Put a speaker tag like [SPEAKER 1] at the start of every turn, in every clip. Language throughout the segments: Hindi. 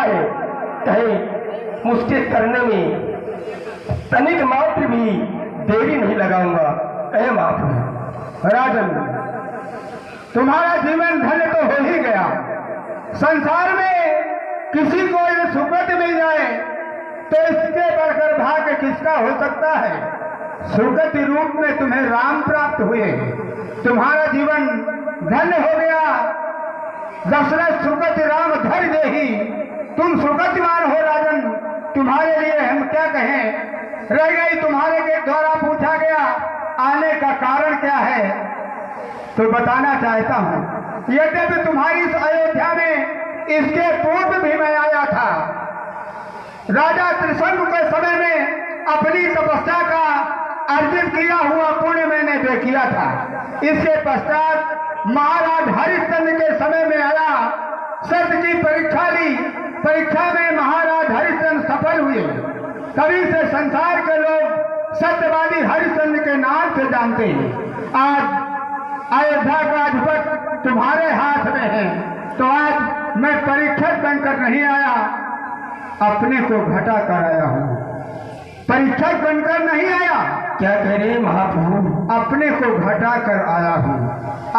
[SPEAKER 1] है, कहीं मुझके करने में तनिक मात्र भी देरी नहीं लगाऊंगा। कहे महाप्रभु।
[SPEAKER 2] राजन, तुम्हारा जीवन धन्य तो हो ही गया। संसार में किसी को यदि सुकृत मिल जाए तो इसके बढ़कर भाग्य किसका हो सकता है। सुकृत रूप में तुम्हें राम प्राप्त हुए, तुम्हारा जीवन धन्य हो गया। दशरथ सुकृत राम धर देही, तुम सुकृतवान हो राजन। तुम्हारे लिए हम क्या कहें। रह गई तुम्हारे के द्वारा पूछा गया आने का कारण क्या है, तो बताना चाहता हूं। यद्यपि तुम्हारी इस अयोध्या में इसके पूर्व भी मैं आया था। राजा त्रिशंकु के समय में अपनी तपस्या का अर्जित किया हुआ पुण्य मैंने देखिया था। इसके पश्चात महाराज हरिश्चंद्र के समय में आया, सत्य की परीक्षा ली। परीक्षा में महाराज हरिश्चंद्र सफल हुए। तभी से संसार के लोग सत्यवादी हरिश्चंद्र के नाम से जानते हैं। आज अयोध्या का अधिपति तुम्हारे हाथ में है, तो आज मैं परीक्षक बनकर नहीं आया, अपने को घटा कर आया हूं। परीक्षक बनकर नहीं आया।
[SPEAKER 1] क्या कह रहे महाप्रभु?
[SPEAKER 2] अपने को घटा कर आया हूं,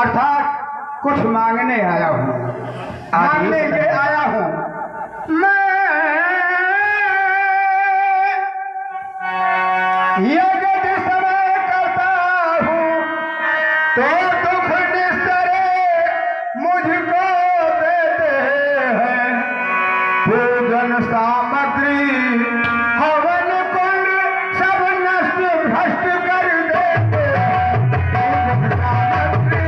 [SPEAKER 2] अर्थात कुछ मांगने आया हूं, मांगने के आया हूं। मैं यदि समय करता हूं तो दुख निस्तरे मुझको देते हैं। पूजन सामग्री हवन कुंड सब नष्ट भ्रष्ट कर देते हैं। पूजन सामग्री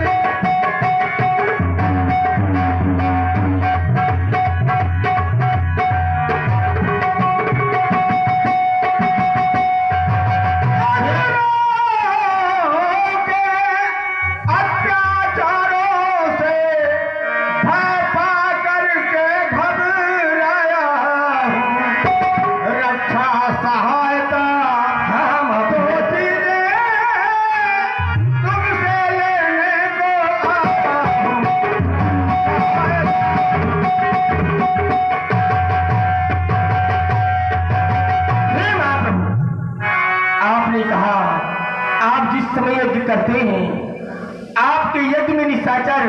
[SPEAKER 1] करते हैं, आपके यज्ञ में निशाचर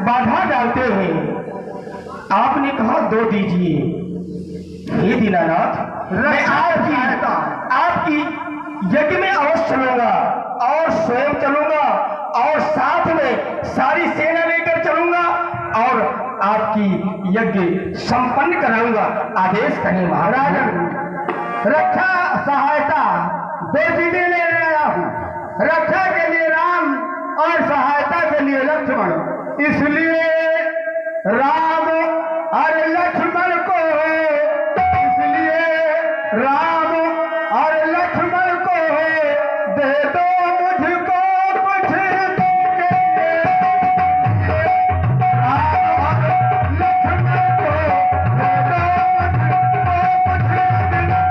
[SPEAKER 1] बाधा डालते हैं। आपने कहा दो दीजिए। हे दीनानाथ, मैं आपकी यज्ञ में अवश्य चलूंगा और स्वयं चलूंगा और साथ में सारी सेना लेकर चलूंगा और आपकी यज्ञ संपन्न कराऊंगा। आदेश करें महाराज।
[SPEAKER 2] रक्षा सहायता दो चीजें लेने आया हूं। रक्षा के लिए राम और सहायता के लिए लक्ष्मण। इसलिए राम और लक्ष्मण को, इसलिए राम और लक्ष्मण को दे दो मुझको कुछ देंगे। राम और लक्ष्मण को दे दो मुझको कुछ देंगे।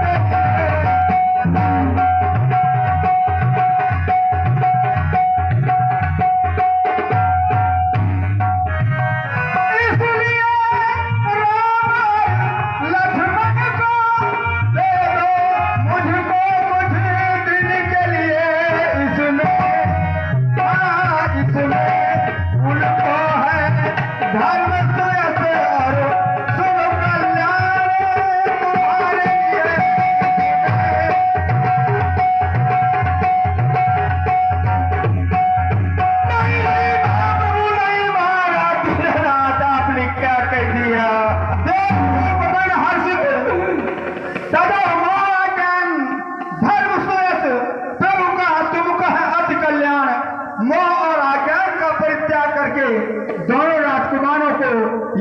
[SPEAKER 2] दोनों राजकुमारों को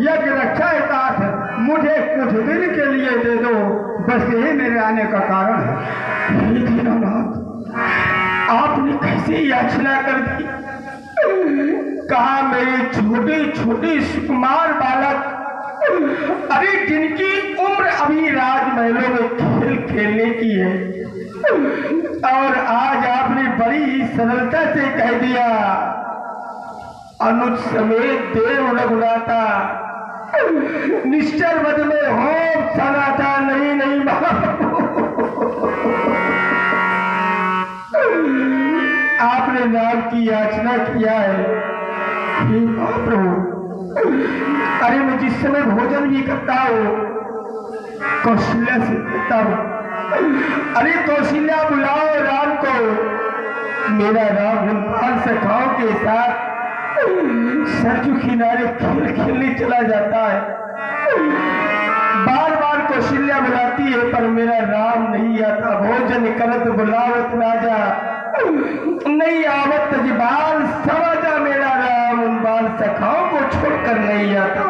[SPEAKER 2] यज्ञ रक्षा एकाथ मुझे कुछ दिन के लिए दे दो, बस यही मेरे आने का कारण है।
[SPEAKER 1] हे दीनानाथ, आपने कैसे याचना कर दी? कहा मेरे छोटे छोटे सुकुमार बालक, अरे जिनकी उम्र अभी राजमहलों में खेल खेलने की है, और आज आपने बड़ी सरलता से कह दिया अनुज समेत देव रघुनाथा निश्चर वध में हो की याचना किया है। हे महाप्रभु, अरे मैं जिस समय भोजन भी करता हूँ कौशल्या से कहता हूँ, अरे कौशल्या बुलाओ राम को। मेरा राम उन सखाओं के साथ सरजू किनारे खेल खेलने चला जाता है। बार बार कौशल्या बुलाती है पर मेरा राम नहीं आता। भोजन करत बुलावत राजा नहीं आवत जबाल समझा, मेरा राम उन बाल सखाओं को छोड़कर नहीं आता।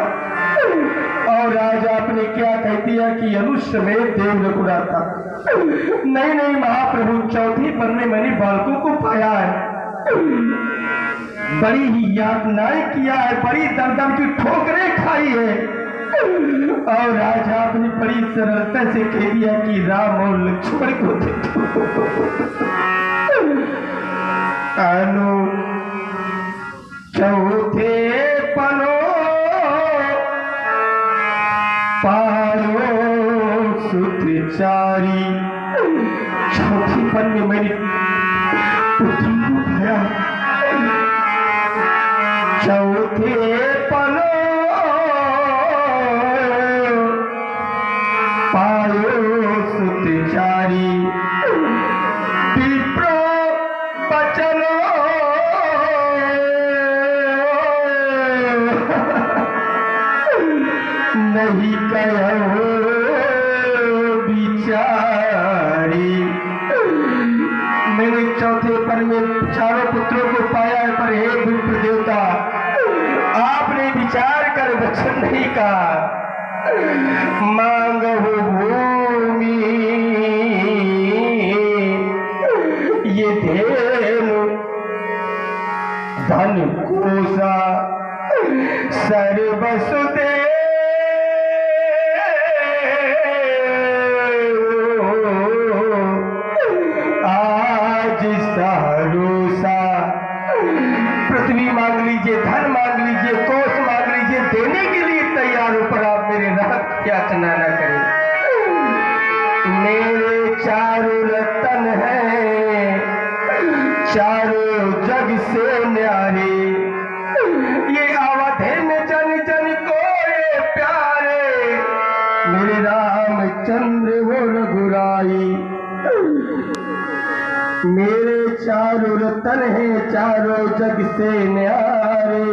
[SPEAKER 1] और राजा अपने क्या कहती है कि अनुश्वेत देव रघुराता। नहीं नहीं महाप्रभु, चौथी पल में मैंने बालकों को पाया है, बड़ी ही यातनाएं किया है, बड़ी दर्द की ठोकरें खाई है। और राजा अपनी बड़ी सरलता से कह दिया कि राम और लक्ष्मण को दे अनु चौथे पलो पारो सुतचारी। चौथी पल में मैंने पुत्री को पाया। चौथे पलो पारो सुतचारी, विप्रो बचनो नहीं कहो बिचारी। मैंने चौथे पल में चारों पुत्रों को पाया है, पर हे विप्र देवता, आपने विचार कर वचन नहीं कहा। मांगो भूमि ये धेनु धन कोसा सर्वसुदे, आज सहरोसा। पृथ्वी मांग लीजिए, धन मांग लीजिए, कोष मांग लीजिए, देने के लिए तैयार हो, पर आप मेरे रात की याचना न करें। मेरे चारों रतन हैं, चारों जग से न्यारे, ये अवधि में जन जन को ये प्यारे। मेरे रामचंद्र वो रघुराई, मेरे चारों रतन हैं, चारों जग से न्यारे।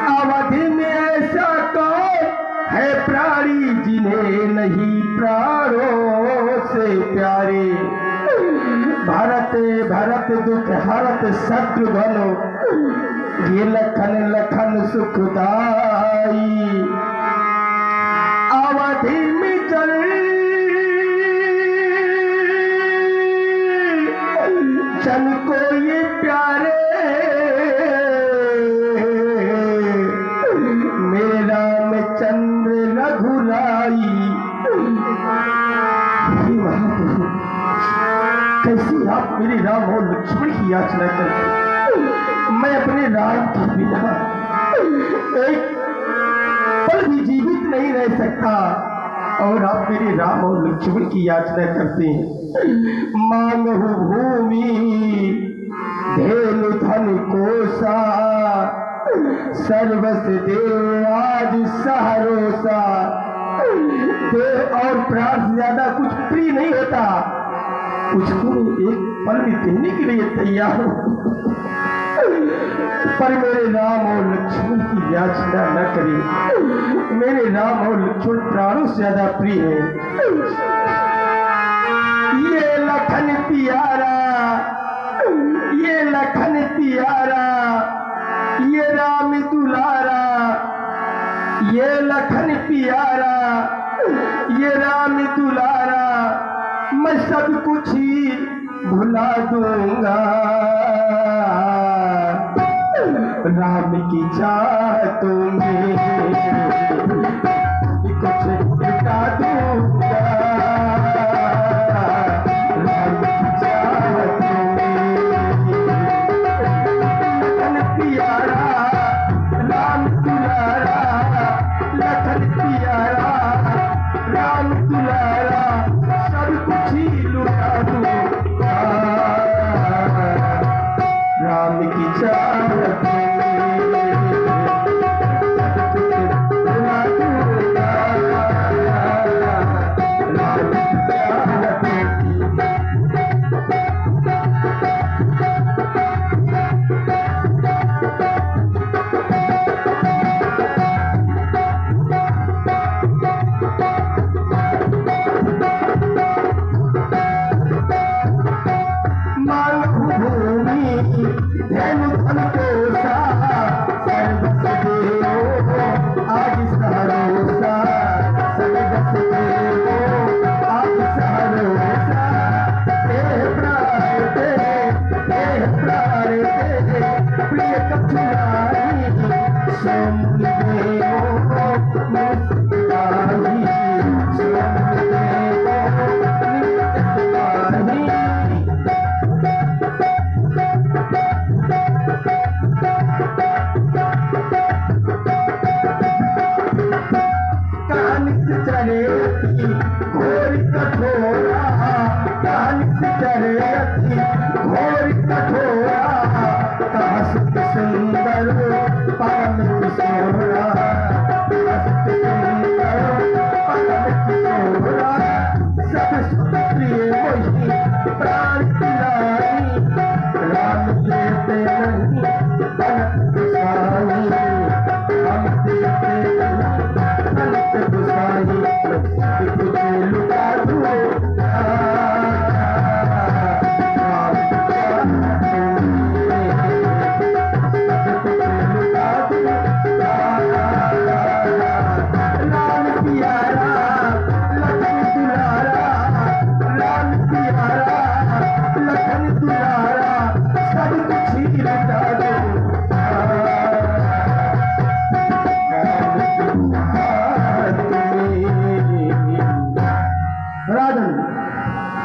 [SPEAKER 1] अवधि में ऐसा कौन है प्राणी जिन्हें नहीं प्राणों से प्यारे। भरत भरत दुख हरत शत्रुघ्न, ये लखन लखन सुखदाई। अवधि में चल जन को ये प्यारे, मेरे रामचंद्र रघुराई। कैसे आप मेरे राम और लक्ष्मण की याचना करते, मैं अपने राम के बिना एक पल भी जीवित नहीं रह सकता, और आप मेरे राम और लक्ष्मण की याचना करते हैं। मांगहु भूमि धेनु धन कोसा, सर्वस देव आज सहरोसा। देव और प्राण से ज्यादा कुछ प्रिय नहीं होता, उसको एक पल भी देने के लिए तैयार हो, पर मेरे राम और लक्ष्मण की याचना न करें। मेरे राम और लक्ष्मण प्राणों से ज्यादा प्रिय है। ये लखन प्यारा, ये लखन प्यारा, ये राम दुलारा, ये लखन प्यारा, ये राम दुलारा। मैं सब कुछ ही भुला दूंगा, राम की चाहतों में कुछ मिटा दूंगा। राम की चाहतों में लखन प्यारा, राम दुलारा, लखन प्यारा, राम दुलारा। सब कुछ ही लुटा दूंगा, राम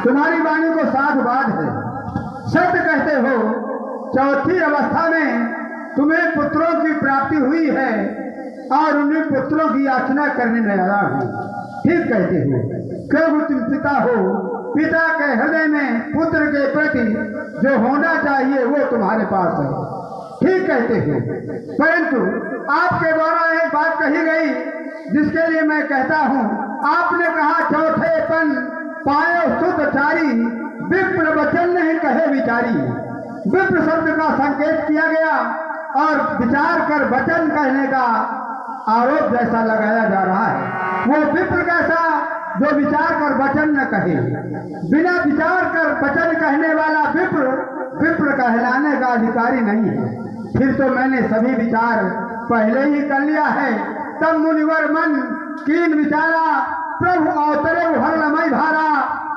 [SPEAKER 2] तुम्हारी वाणी को साध बाध है। सत्य कहते हो, चौथी अवस्था में तुम्हें पुत्रों की प्राप्ति हुई है और उन्हीं पुत्रों की याचना करने में आया हूँ। ठीक कहते हो, क्योंकि तुम पिता हो, पिता के हृदय में पुत्र के प्रति जो होना चाहिए वो तुम्हारे पास है। ठीक कहते हो, परंतु आपके द्वारा एक बात कही गई जिसके लिए मैं कहता हूँ। आपने कहा चौथेपन पायो सुध चारी, विप्र वचन नहीं कहे विचारी। विप्र शब्द का संकेत किया गया और विचार कर वचन कहने का आरोप जैसा लगाया जा रहा है। वो विप्र कैसा जो विचार कर वचन न कहे, बिना विचार कर वचन कहने वाला विप्र कहलाने का अधिकारी नहीं है। फिर तो मैंने सभी विचार पहले ही कर लिया है। तब मुनिवर मन कीन विचारा, प्रभु अवतरे हरलमय भारा,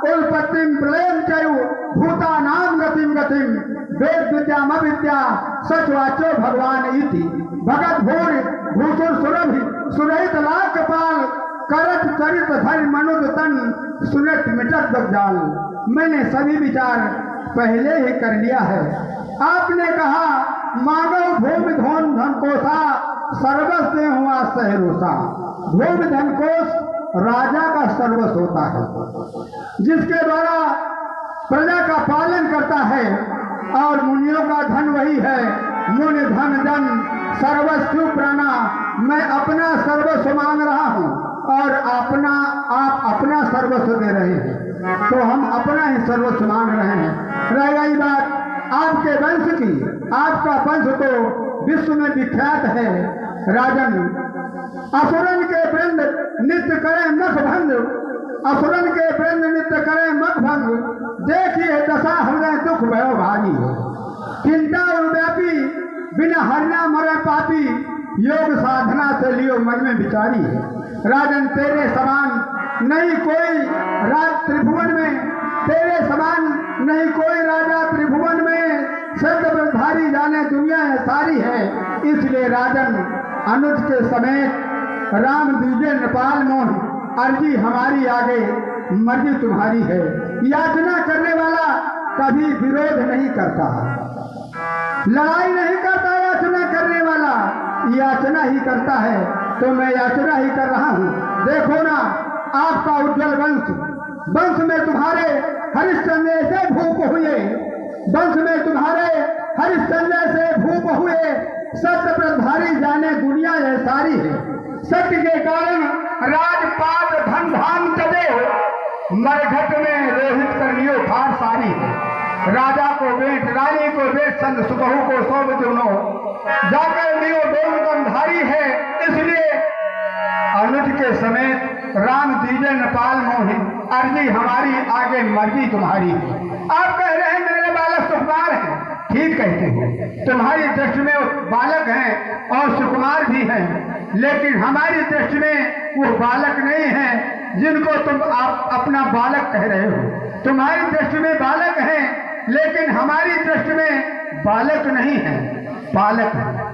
[SPEAKER 2] उल्पत्तिम प्रलयम चयु भूता नाम गतिम गतिम, वेद विद्याम विद्या सचवाचो भगवान इति, भगत भूर भूसुर सुरभि सुरहित लाख पाल, करत चरित धरि मनुज तन, सुनत मिटत बगजाल। मैंने सभी विचार पहले ही कर लिया है। आपने कहा मानव भूमि धन धन कोसा, सर्वस्व से हुआ सहरोसा। भूमि धन कोष राजा का सर्वस्व होता है, जिसके द्वारा प्रजा का पालन करता है, और मुनियों का धन वही है। मुनि धन जन सर्वस्व प्राणा, मैं अपना सर्वस्व मांग रहा हूँ और आप अपना सर्वस्व दे रहे हैं, तो हम अपना ही सर्वस्व मांग रहे हैं। रह गई बात आपके वंश की, आपका वंश तो विश्व में विख्यात है। राजन असुरन के वृंद नित्य करे मख भंग, असुरन के वृंद नित्य करे मख भंग, देखिए दशा हृदय दुख भयो भागी। चिंता और व्यापी बिना हरना मरे पापी, योग साधना से लियो मन में विचारी है। राजन तेरे समान नहीं कोई राज त्रिभुवन में, तेरे समान नहीं कोई राजा त्रिभुवन में, शब्द ब्रधारी जाने दुनिया है सारी है। इसलिए राजन अनुज के समेत राम दीजे नेपाल मोह, अर्जी हमारी आगे मर्जी तुम्हारी है। याचना करने वाला कभी विरोध नहीं करता, लड़ाई नहीं करता। याचना करने वाला याचना ही करता है, तो मैं याचना ही कर रहा हूँ। देखो ना आपका उज्जवल वंश में तुम्हारे हरिश्चंद्र से भूप हुए, वंश में तुम्हारे हरिश्चंद्र से भूप हुए। सत्य प्रधारी जाने दुनिया है सारी है, सत्य के कारण राजपाट धन धाम चले हो, मरघट में रोहित कर लियो फार सारी है। राजा को बेट, रानी को बेट, संग सुबहू को सोब जुनो, जाकर लियो दोनधारी है। इसलिए अनुज के समेत राम दीजे नेपाल मोहि, अर्जी हमारी आगे मर्जी तुम्हारी है। आप कह रहे हैं मेरे बालक सुकुमार हैं, ठीक कहते हैं। तुम्हारी दृष्टि में बालक हैं और सुकुमार भी हैं, लेकिन हमारी दृष्टि में वो बालक नहीं है जिनको तुम आप अपना बालक कह रहे हो। तुम्हारी दृष्टि में बालक हैं, लेकिन हमारी दृष्टि में बालक नहीं है, बालक है।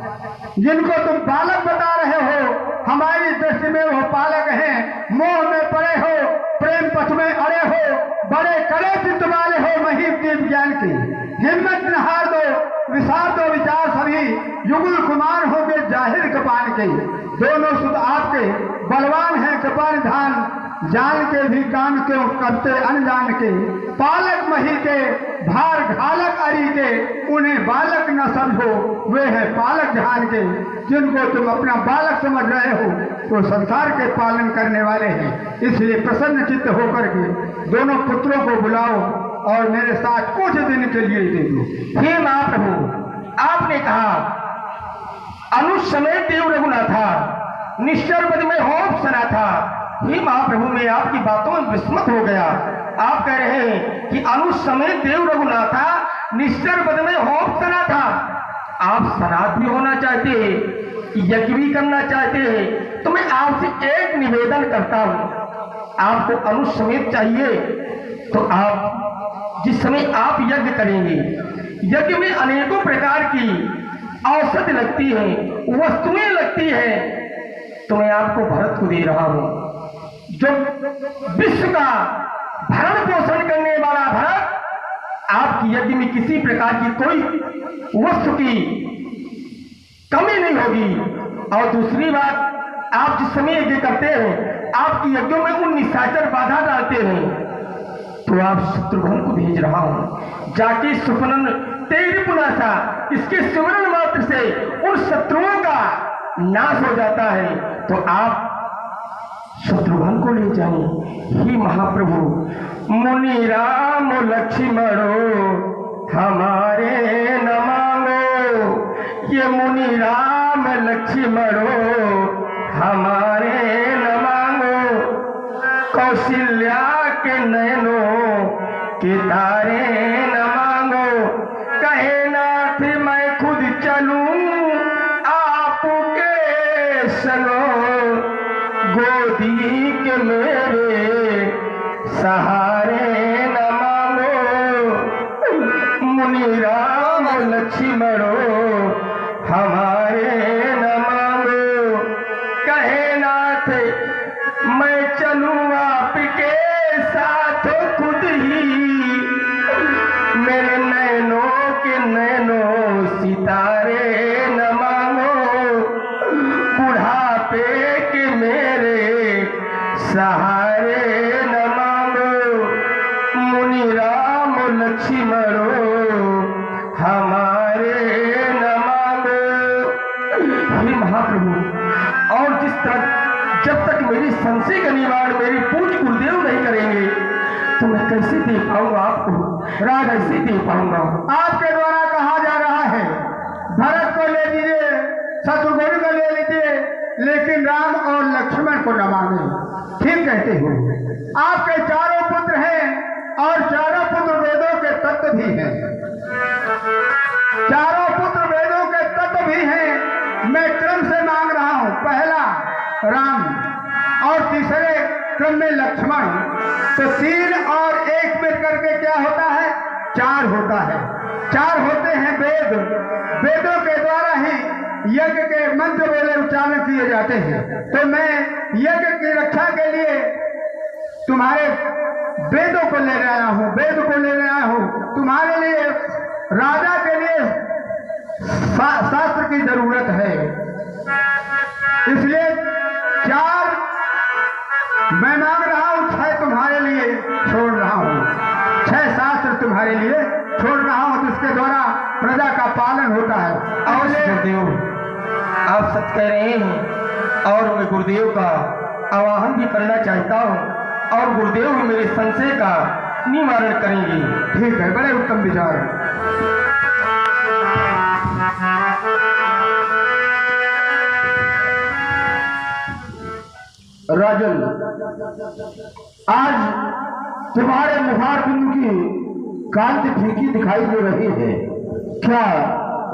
[SPEAKER 2] जिनको तुम बालक बता रहे हो, हमारी दृष्टि में वो बालक हैं। मोह में पड़े हो, प्रेम पथ में अड़े हो, बड़े कड़े चित्त वाले हो, महीम दीप ज्ञान की हिम्मत न हार दो, विचार दो विचार सभी युगुल कुमार होंगे जाहिर कपान के। दोनों सुध आपके बलवान हैं कपान धान, जान के भी काम क्यों करते अनजान के। पालक मही के भार घालक अरी के, उन्हें बालक न समझो, वे हैं पालक जहान के। जिनको तुम अपना बालक समझ रहे हो तो संसार के पालन करने वाले हैं। इसलिए प्रसन्न चित्त होकर के दोनों पुत्रों को बुलाओ और मेरे साथ कुछ दिन के लिए दे दो।
[SPEAKER 1] हे महाप्रभु, आपने कहा अनुज समेत देव रघुनाथा, निश्चर पद में होप सना था। हे महाप्रभु, मैं आपकी बातों में विस्मत हो गया। आप कह रहे हैं कि अनुज समेत देव रघुनाथा, निश्चर पद में होप सना था। आप सनात भी होना चाहते हैं, यज्ञ भी करना चाहते हैं, तो मैं आपसे एक निवेदन करता हूं। आपको अनुज समेत चाहिए तो आप जिस समय आप यज्ञ करेंगे, यज्ञ में अनेकों प्रकार की औषधि लगती है, वस्तुएं लगती है, तो मैं आपको भरत को दे रहा हूं, जो विश्व का भरण पोषण करने वाला भरत। आपकी यज्ञ में किसी प्रकार की कोई वस्तु की कमी नहीं होगी। और दूसरी बात, आप जिस समय यज्ञ करते हैं, आपकी यज्ञों में उन निशाचर बाधा डालते हैं, तो आप शत्रुघ्न को भेज रहा हूं, जाके सुपनन तेरी पुनासा, इसके सुवर्ण मात्र से उन शत्रुओं का नाश हो जाता है। तो आप शत्रुघ्न को ले जाए। हे महाप्रभु, मुनि राम लक्ष्मणो हमारे न मांगो, ये मुनि राम लक्ष्मणो हमारे न मांगो। कौशल्या के नयनों के तारे न मांगो, कहे नाथ मैं खुद चलूं आपके संगो। गोदी के मेरे सहारे न मांगो, मुनि राम लक्ष्मणो हमारे न मांगो। कहे नाथ मैं चलूं आपके साथ खुद ही, मेरे नैनों के नैनों सितारे न मांगो। बुढ़ापे के मेरे सहारे न मांगो, मुनि राम लक्ष्मणो हमारे न मांगो। हे महाप्रभु, और जिस तरह जब तक मेरी संशय का निवारण मेरे पूज्य गुरुदेव नहीं करेंगे, तो मैं कैसे दे पाऊंगा आपको, राज कैसे दे पाऊंगा।
[SPEAKER 2] आपके द्वारा कहा जा रहा है भरत को ले लीजिए, शत्रुघ्न को ले लीजिए, लेकिन राम और लक्ष्मण को न मांगे। ठीक कहते हो। आपके चारों पुत्र हैं और चारों पुत्र वेदों के तत्व भी हैं। चारों पुत्र वेदों के तत्व भी हैं। मैं क्रम से मांग रहा हूं, पहला राम और तीसरे क्रम में लक्ष्मण। तो 3 और 1 में करके क्या होता है? 4 होता है। 4 होते हैं वेद। वेदों के द्वारा ही यज्ञ के मंत्र बोले उच्चारण किए जाते हैं। तो मैं यज्ञ की रक्षा के लिए तुम्हारे वेदों को ले आया हूं, वेद को ले आया हूं। तुम्हारे लिए राजा के लिए शास्त्र की जरूरत है, इसलिए 4 मैं मांग रहा हूं, 6 तुम्हारे लिए छोड़ रहा हूं। 6 शास्त्र तुम्हारे लिए छोड़ रहा हूं, जिसके द्वारा प्रजा का पालन होता है।
[SPEAKER 1] और गुरुदेव, आप सच कह रहे हैं, और मैं गुरुदेव का आवाहन भी करना चाहता हूँ, और गुरुदेव भी मेरे संशय का निवारण करेंगे।
[SPEAKER 2] ठीक है, बड़े उत्तम विचार है। राजन, आज तुम्हारे मुखार बिंदु की कांति फीकी दिखाई दे रही है। क्या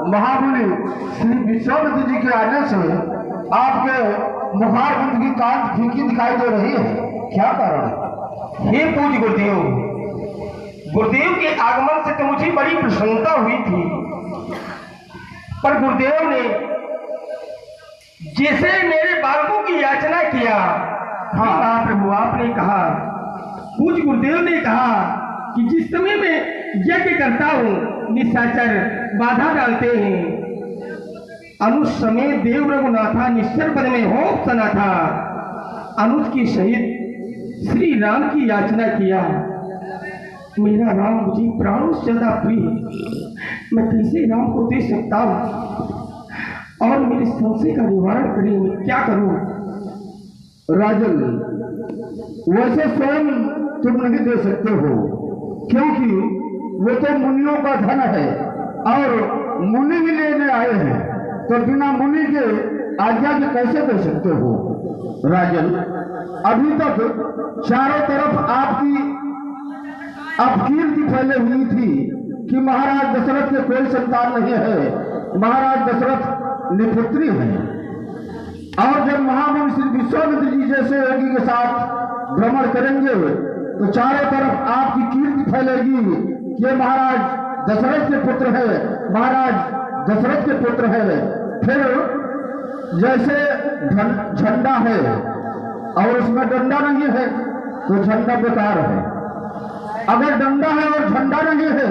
[SPEAKER 2] महामुनि श्री विश्वामित्र जी के आने से आपके मुखार बिंदु की कांति फीकी दिखाई दे रही है? क्या कारण है?
[SPEAKER 1] हे पूज्य गुरुदेव, गुरुदेव के आगमन से तो मुझे बड़ी प्रसन्नता हुई थी, पर गुरुदेव ने जिसे मेरे बालकों की याचना किया। हाँ महाप्रभु, आपने कहा, पूज्य गुरुदेव ने कहा कि जिस समय में यज्ञ करता हूँ निशाचर बाधा डालते हैं, अनुज समय देव रघुनाथा निश्चर पद में हो सना था। अनुज की सहित श्री राम की याचना किया। मेरा राम मुझे प्राणों से ज्यादा प्रिय, मैं कैसे राम को दे सकता हूँ? और मेरे संशय का निवारण करिए, मैं क्या करूं?
[SPEAKER 2] राजन, वैसे स्वयं तुम नहीं दे सकते हो, क्योंकि वो तो मुनियों का धन है और मुनि भी लेने आए हैं, तो बिना मुनि के आज्ञा के कैसे दे सकते हो? राजन, अभी तक चारों तरफ आपकी अपकीर्ति फैले हुई थी कि महाराज दशरथ के कोई संतान नहीं है, महाराज दशरथ निपुत्री है। और जब महामुनि श्री विश्वामित्र जी जैसे योगी के साथ भ्रमण करेंगे तो चारों तरफ आपकी कीर्ति फैलेगी कि ये महाराज दशरथ के पुत्र है, महाराज दशरथ के पुत्र है। फिर जैसे झंडा है और उसमें डंडा नहीं है तो झंडा बेकार है, अगर डंडा है और झंडा नहीं है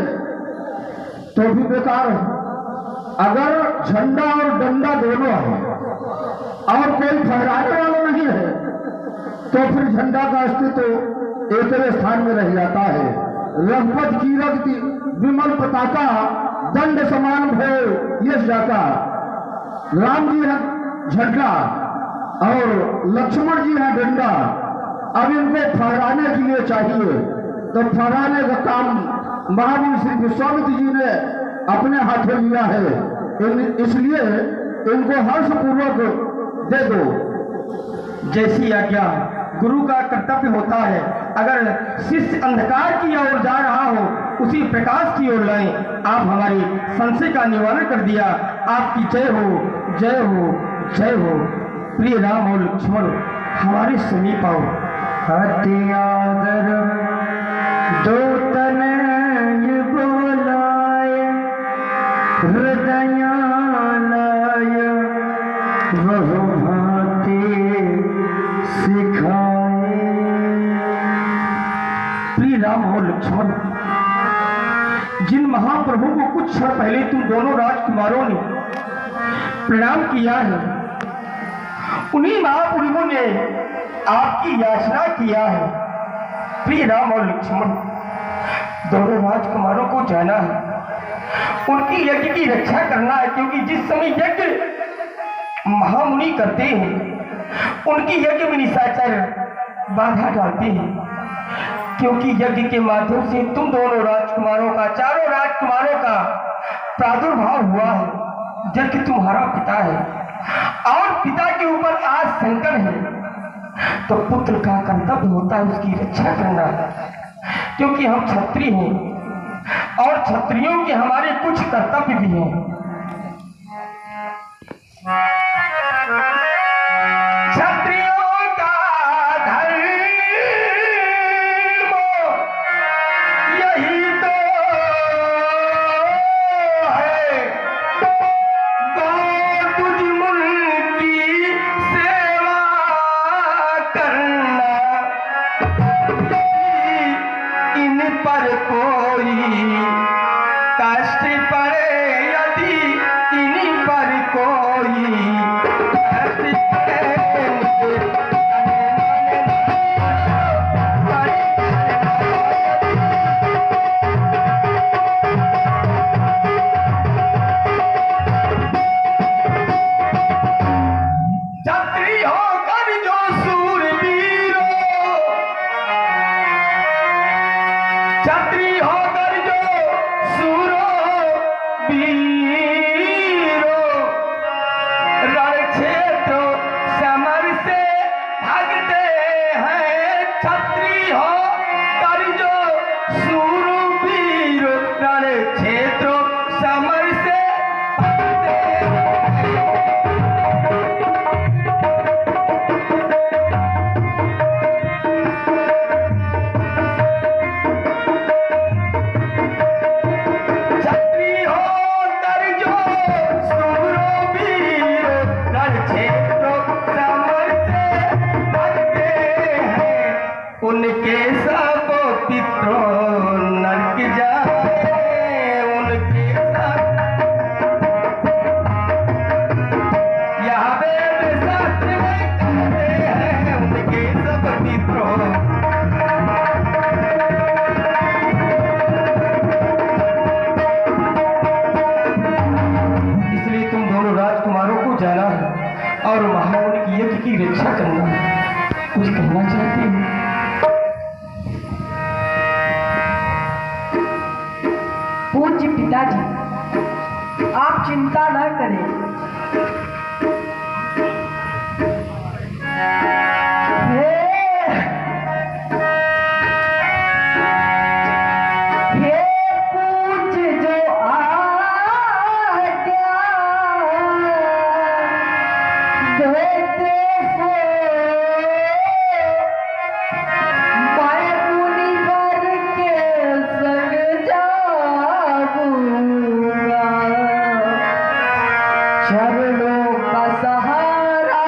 [SPEAKER 2] तो भी बेकार है। अगर झंडा और डंडा दोनों है और कोई फहराने वाला नहीं है तो फिर झंडा का अस्तित्व एक स्थान में रह जाता है। रघुपत की रक्ति विमल पताका, दंड समान भय यश जाता। राम जी है झंडा और लक्ष्मण जी है डंडा। अब इनको फहराने के लिए चाहिए, तो फहराने का काम महामुनि श्री विश्वामित्र जी ने अपने हाथों लिया है, इसलिए इनको हर्षपूर्वक दे दो।
[SPEAKER 1] जैसी आज्ञा, गुरु का कर्तव्य होता है, अगर शिष्य अंधकार की ओर जा रहा हो उसी प्रकाश की ओर लाएं। आप हमारे संशय का निवारण कर दिया, आपकी जय हो, जय हो, जय हो। प्रिय राम और लक्ष्मण हमारे समीप आओ।
[SPEAKER 2] अति आदर दो तनय बोलाय, हृदय लाय बहु भांति सिखाए।
[SPEAKER 1] प्रिय राम और लक्ष्मण, जिन महाप्रभु को कुछ क्षण पहले तुम दोनों राजकुमारों ने प्रणाम किया है, उन्हीं महापुरुषों ने आपकी याचना किया है। प्रिय राम और लक्ष्मण, दोनों राजकुमारों को जाना है, उनकी यज्ञ की रक्षा करना है, क्योंकि जिस समय यज्ञ महामुनि करते हैं उनकी यज्ञ में निशाचर बाधा डालते हैं, क्योंकि यज्ञ के माध्यम से तुम दोनों राजकुमारों का, चारों राजकुमारों का प्रादुर्भाव हुआ है। यज्ञ तुम्हारा पिता है और पिता के ऊपर आज संकट है, तो पुत्र का कर्तव्य होता है उसकी रक्षा करना, क्योंकि हम क्षत्रिय हैं और क्षत्रियों के हमारे कुछ कर्तव्य भी हैं। क्षत्रियों का धर्म यही तो है, गौ तुझ मुल्क की सेवा करना, इन पर कोई कष्ट पड़े, यदि इन पर कोई कष्ट पड़े, छत्री होकर जो सूरवीरो, छत्री होकर जो सूरो वीरो, रण क्षेत्र समर से भागते हैं। छत्री होकर जो सूरवीरो, रण क्षेत्र समर से भागते हैं। उनके सब पितरों नरक जाए, उनके सब यहाँ वेद शास्त्र में कहते हैं उनके सब पितरों। इसलिए तुम दोनों राजकुमारों को जाना है और वहां उनकी यज्ञ की रक्षा करना है। कुछ कहना चाहती हूँ?
[SPEAKER 3] पूज्य पिताजी, आप चिंता न करें। हे पूज्य जो आज्ञा देते हो, मैं मुनिवर के संग जाऊंगा, चरणों का सहारा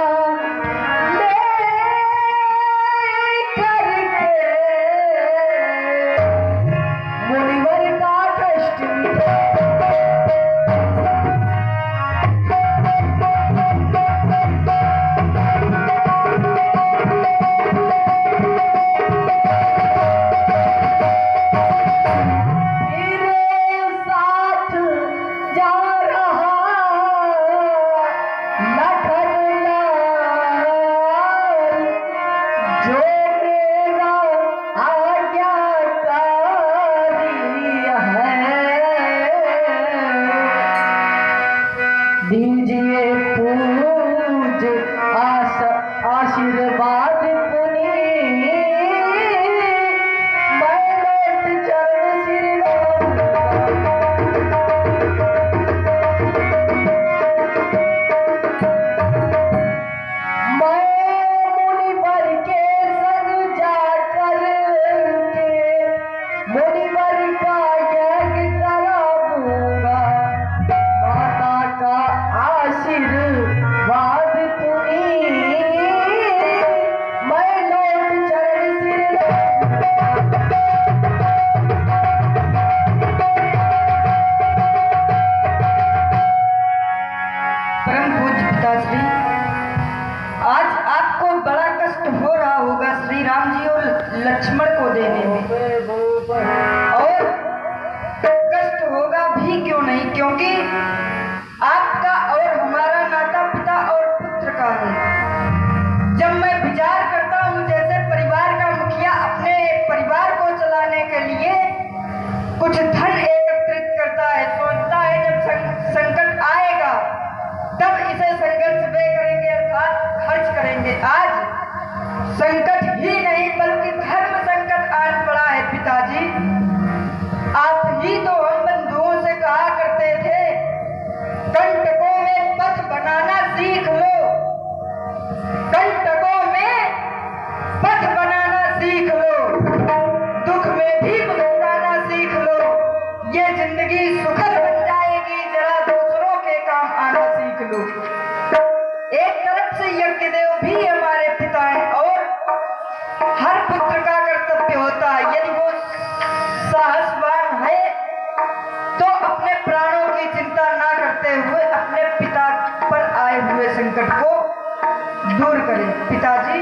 [SPEAKER 3] ले करके मुनिवर का कष्ट मेरे साथ जा रहा लखनलाल, जो मेरा आज्ञाकारी है। दीजिए पूज आशीर्वाद पुनी, मैं लौट चरण श्री मैं मुनिवर के संग जाकर के मुनिवर का यज्ञ कराऊंगा, माता का आशीर्वाद पुनी, मैं लौट चरण सिर परम पूज्य पिताश्री, आज आपको बड़ा कष्ट हो रहा होगा श्री राम जी और लक्ष्मण को देने में, और कष्ट होगा भी क्यों नहीं, क्योंकि आपका और हमारा नाता पिता और पुत्र का है। जब मैं विचार करता हूँ जैसे परिवार का मुखिया अपने परिवार को चलाने के लिए कुछ धन एकत्रित करता है, सोचता है जब संकट आएगा तब इसे संघर्ष वे करेंगे अर्थात खर्च करेंगे। आज संकट ही नहीं बल्कि धर्म संकट आज पड़ा है पिताजी। आप ही तो हम बंधुओं से कहा करते थे, कंटकों में पथ बनाना सीख लो, कंटकों में पथ बनाना सीख लो, दुख में भी मुस्कुराना सीख लो, ये जिंदगी सुखद बन जाएगी, जरा दूसरों के काम आना सीख लो। एक तरफ से यज्ञदेव भी हमारे पिता हैं और हर पुत्र का कर्तव्य होता है, यदि वो साहसवान है तो अपने प्राणों की चिंता ना करते हुए अपने पिता पर आए हुए संकट को दूर करें। पिताजी,